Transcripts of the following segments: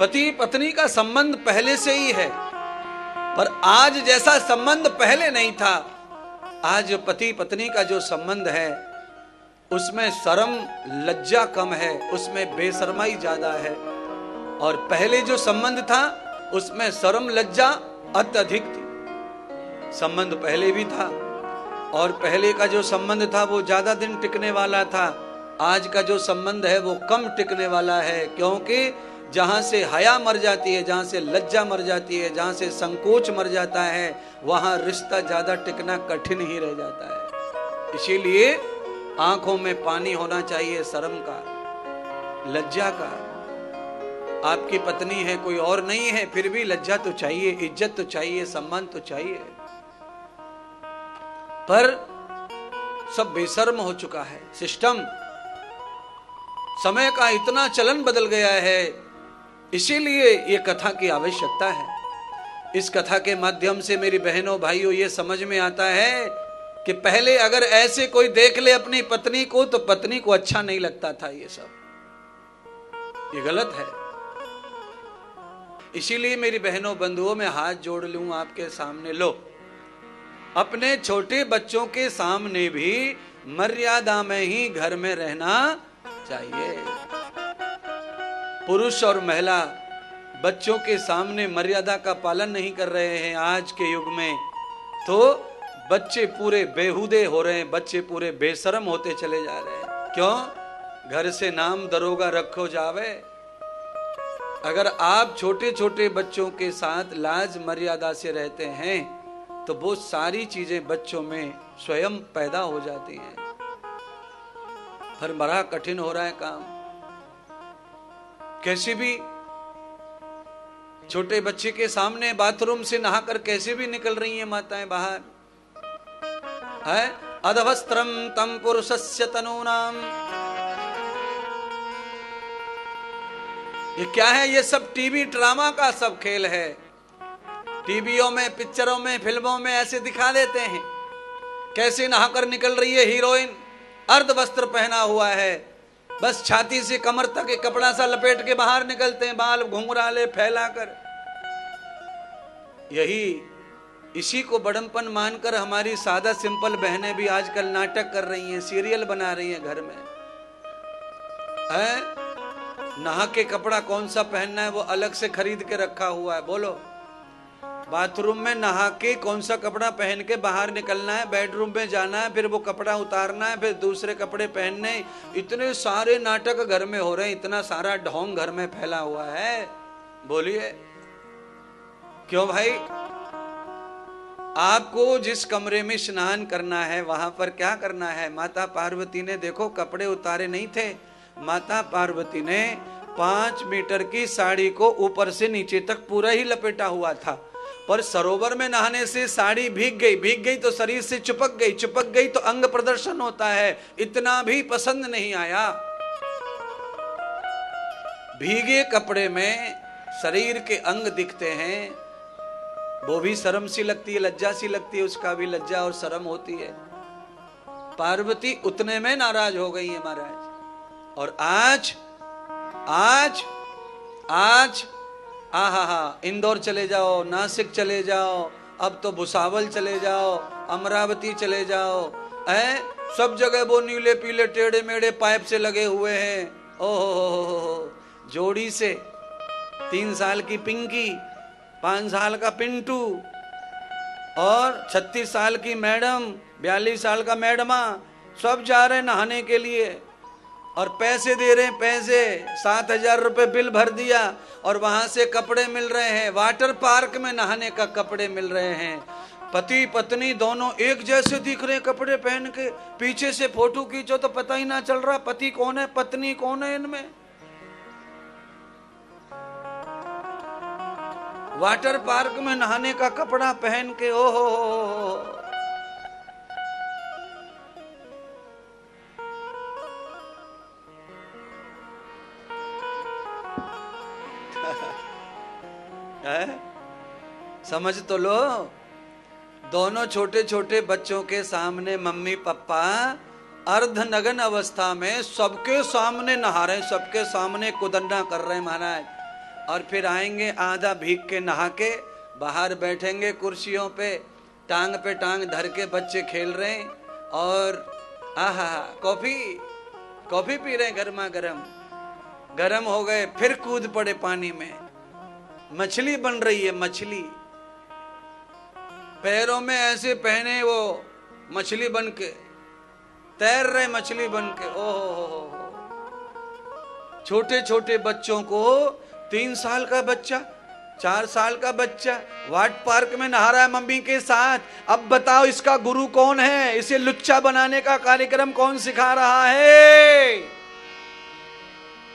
पति पत्नी का संबंध पहले से ही है, पर आज जैसा संबंध पहले नहीं था। आज पति पत्नी का जो संबंध है उसमें शर्म लज्जा कम है, उसमें बेशर्माई ज्यादा है। और पहले जो संबंध था उसमें शर्म लज्जा अत्यधिक थी। संबंध पहले भी था और पहले का जो संबंध था वो ज्यादा दिन टिकने वाला था। आज का जो संबंध है वो कम टिकने वाला है, क्योंकि जहां से हया मर जाती है, जहां से लज्जा मर जाती है, जहां से संकोच मर जाता है, वहां रिश्ता ज्यादा टिकना कठिन ही रह जाता है। इसीलिए आंखों में पानी होना चाहिए, शर्म का, लज्जा का। आपकी पत्नी है, कोई और नहीं है, फिर भी लज्जा तो चाहिए, इज्जत तो चाहिए, सम्मान तो चाहिए। पर सब बेशर्म हो चुका है। सिस्टम, समय का इतना चलन बदल गया है, इसीलिए ये कथा की आवश्यकता है। इस कथा के माध्यम से मेरी बहनों भाइयों ये समझ में आता है कि पहले अगर ऐसे कोई देख ले अपनी पत्नी को तो पत्नी को अच्छा नहीं लगता था। ये सब ये गलत है। इसीलिए मेरी बहनों बंधुओं में हाथ जोड़ लूं आपके सामने, लो अपने छोटे बच्चों के सामने भी मर्यादा में ही घर में रहना चाहिए। पुरुष और महिला बच्चों के सामने मर्यादा का पालन नहीं कर रहे हैं आज के युग में, तो बच्चे पूरे बेहुदे हो रहे हैं, बच्चे पूरे बेशर्म होते चले जा रहे हैं। क्यों? घर से नाम दरोगा रखो जावे। अगर आप छोटे छोटे बच्चों के साथ लाज मर्यादा से रहते हैं तो वो सारी चीजें बच्चों में स्वयं पैदा हो जाती हैं। पर बड़ा कठिन हो रहा है काम। कैसे भी छोटे बच्चे के सामने बाथरूम से नहाकर कैसे भी निकल रही हैं माताएं बाहर, है अधवस्त्रम तम पुरुषस्य तनूनाम। ये क्या है? ये सब टीवी ड्रामा का सब खेल है। टीवियों में, पिक्चरों में, फिल्मों में ऐसे दिखा देते हैं कैसे नहाकर निकल रही है हीरोइन, अर्ध वस्त्र पहना हुआ है, बस छाती से कमर तक एक कपड़ा सा लपेट के बाहर निकलते हैं, बाल घुंघराले फैलाकर। इसी को बड़मपन मानकर हमारी सादा सिंपल बहनें भी आजकल नाटक कर रही हैं, सीरियल बना रही हैं घर में। है नहा के कपड़ा कौन सा पहनना है वो अलग से खरीद के रखा हुआ है। बोलो, बाथरूम में नहा के कौन सा कपड़ा पहन के बाहर निकलना है, बेडरूम में जाना है, फिर वो कपड़ा उतारना है, फिर दूसरे कपड़े पहनने। इतने सारे नाटक घर में हो रहे हैं, इतना सारा ढोंग घर में फैला हुआ है। बोलिए क्यों भाई? आपको जिस कमरे में स्नान करना है वहां पर क्या करना है? माता पार्वती ने देखो कपड़े उतारे नहीं थे। माता पार्वती ने 5 मीटर की साड़ी को ऊपर से नीचे तक पूरा ही लपेटा हुआ था, पर सरोवर में नहाने से साड़ी भीग गई तो शरीर से चिपक गई तो अंग प्रदर्शन होता है, इतना भी पसंद नहीं आया। भीगे कपड़े में शरीर के अंग दिखते हैं, वो भी शर्म सी लगती है, लज्जा सी लगती है, उसका भी लज्जा और शर्म होती है। पार्वती उतने में नाराज हो गई है महाराज। और आज आहा, इंदौर चले जाओ, नासिक चले जाओ, अब तो भुसावल चले जाओ, अमरावती चले जाओ, सब जगह वो नीले पीले टेढ़े मेढ़े पाइप से लगे हुए हैं। ओहो, जोड़ी से 3 साल की पिंकी, 5 साल का पिंटू और 36 साल की मैडम, 42 साल का मैडमा, सब जा रहे हैं नहाने के लिए और पैसे दे रहे हैं। पैसे 7,000 रुपए बिल भर दिया और वहां से कपड़े मिल रहे हैं, वाटर पार्क में नहाने का कपड़े मिल रहे हैं। पति पत्नी दोनों एक जैसे दिख रहे हैं कपड़े पहन के। पीछे से फोटो खींचो तो पता ही ना चल रहा पति कौन है पत्नी कौन है इनमें। वाटर पार्क में नहाने का कपड़ा पहन के, ओहो समझ तो लो। दोनों छोटे छोटे बच्चों के सामने मम्मी पापा अर्धनग्न अवस्था में सबके सामने नहा रहे हैं, सबके सामने कुदन्ना कर रहे हैं महाराज। और फिर आएंगे आधा भीग के नहा के, बाहर बैठेंगे कुर्सियों पे टांग धर के, बच्चे खेल रहे हैं और आहा कॉफी कॉफी पी रहे हैं गर्मा गर्म, गर्म हो गए फिर कूद पड़े पानी में, मछली बन रही है मछली, पैरों में ऐसे पहने वो मछली बन के तैर रहे मछली बन के। ओहो, छोटे छोटे बच्चों को 3 साल का बच्चा 4 साल का बच्चा वाटर पार्क में नहा रहा है मम्मी के साथ। अब बताओ इसका गुरु कौन है? इसे लुच्चा बनाने का कार्यक्रम कौन सिखा रहा है?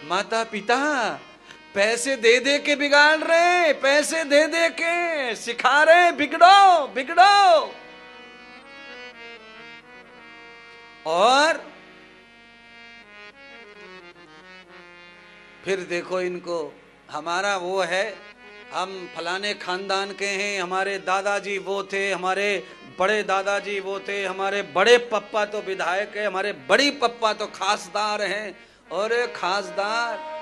माता पिता पैसे दे दे के बिगाड़ रहे, पैसे दे दे के सिखा रहे बिगड़ो बिगड़ो। और फिर देखो इनको, हमारा वो है, हम फलाने खानदान के हैं, हमारे दादाजी वो थे, हमारे बड़े दादाजी वो थे, हमारे बड़े पप्पा तो विधायक है, हमारे बड़ी पप्पा तो खासदार हैं। और खासदार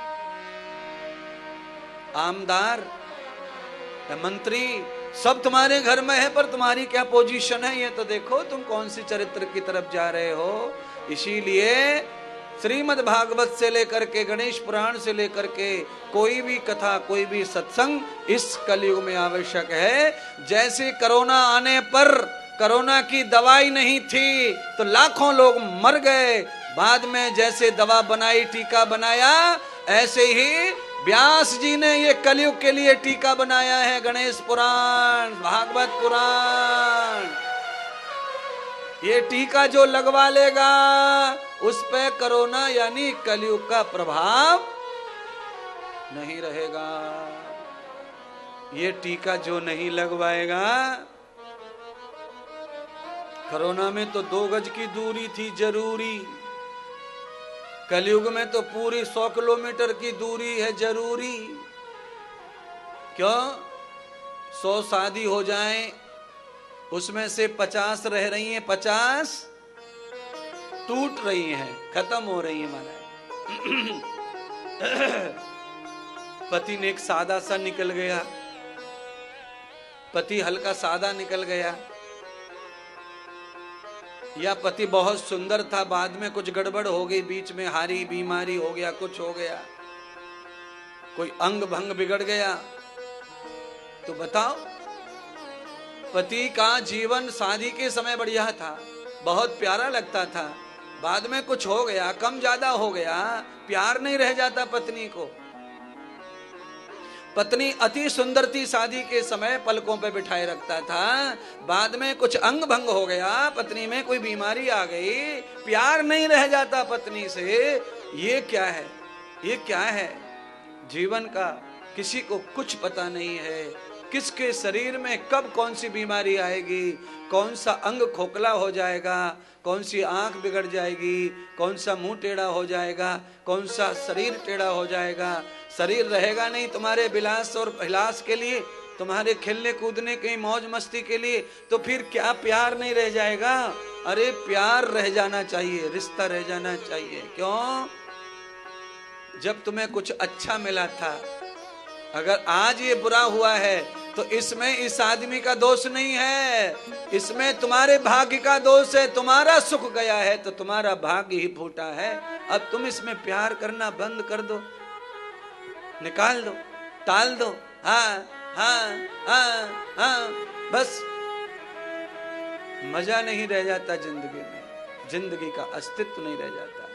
आमदार मंत्री सब तुम्हारे घर में है, पर तुम्हारी क्या पोजीशन है ये तो देखो, तुम कौन सी चरित्र की तरफ जा रहे हो। इसीलिए श्रीमद् भागवत से लेकर के गणेश पुराण से लेकर के कोई भी कथा कोई भी सत्संग इस कलयुग में आवश्यक है। जैसे कोरोना आने पर कोरोना की दवाई नहीं थी तो लाखों लोग मर गए, बाद में जैसे दवा बनाई टीका बनाया, ऐसे ही व्यास जी ने ये कलयुग के लिए टीका बनाया है, गणेश पुराण भागवत पुराण। ये टीका जो लगवा लेगा उस पे कोरोना यानी कलयुग का प्रभाव नहीं रहेगा। ये टीका जो नहीं लगवाएगा, कोरोना में तो 2 गज की दूरी थी जरूरी, कलयुग में तो पूरी 100 किलोमीटर की दूरी है जरूरी। क्यों? 100 शादी हो जाए, उसमें से 50 रह रही हैं, 50 टूट रही हैं, खत्म हो रही हैं। माना पति ने एक सादा सा निकल गया, पति हल्का सादा निकल गया, या पति बहुत सुंदर था, बाद में कुछ गड़बड़ हो गई, बीच में हारी बीमारी हो गया, कुछ हो गया, कोई अंग भंग बिगड़ गया, तो बताओ। पति का जीवन शादी के समय बढ़िया था, बहुत प्यारा लगता था, बाद में कुछ हो गया, कम ज्यादा हो गया, प्यार नहीं रह जाता पत्नी को। पत्नी अति सुंदर थी शादी के समय, पलकों पे बिठाए रखता था, बाद में कुछ अंग भंग हो गया, पत्नी में कोई बीमारी आ गई, प्यार नहीं रह जाता पत्नी से। ये क्या है? ये क्या है? जीवन का किसी को कुछ पता नहीं है, किसके शरीर में कब कौन सी बीमारी आएगी, कौन सा अंग खोखला हो जाएगा, कौन सी आंख बिगड़ जाएगी, कौन सा मुंह टेढ़ा हो जाएगा, कौन सा शरीर टेढ़ा हो जाएगा। शरीर रहेगा नहीं तुम्हारे विलास और हिलास के लिए, तुम्हारे खेलने कूदने के मौज मस्ती के लिए, तो फिर क्या प्यार नहीं रह जाएगा? अरे प्यार रह जाना चाहिए, रिश्ता रह जाना चाहिए। क्यों? जब तुम्हें कुछ अच्छा मिला था, अगर आज ये बुरा हुआ है तो इसमें इस आदमी का दोष नहीं है, इसमें तुम्हारे भाग्य का दोष है। तुम्हारा सुख गया है तो तुम्हारा भाग्य ही फूटा है। अब तुम इसमें प्यार करना बंद कर दो, निकाल दो, टाल दो। हाँ हाँ हाँ हाँ, बस मजा नहीं रह जाता जिंदगी में, जिंदगी का अस्तित्व नहीं रह जाता।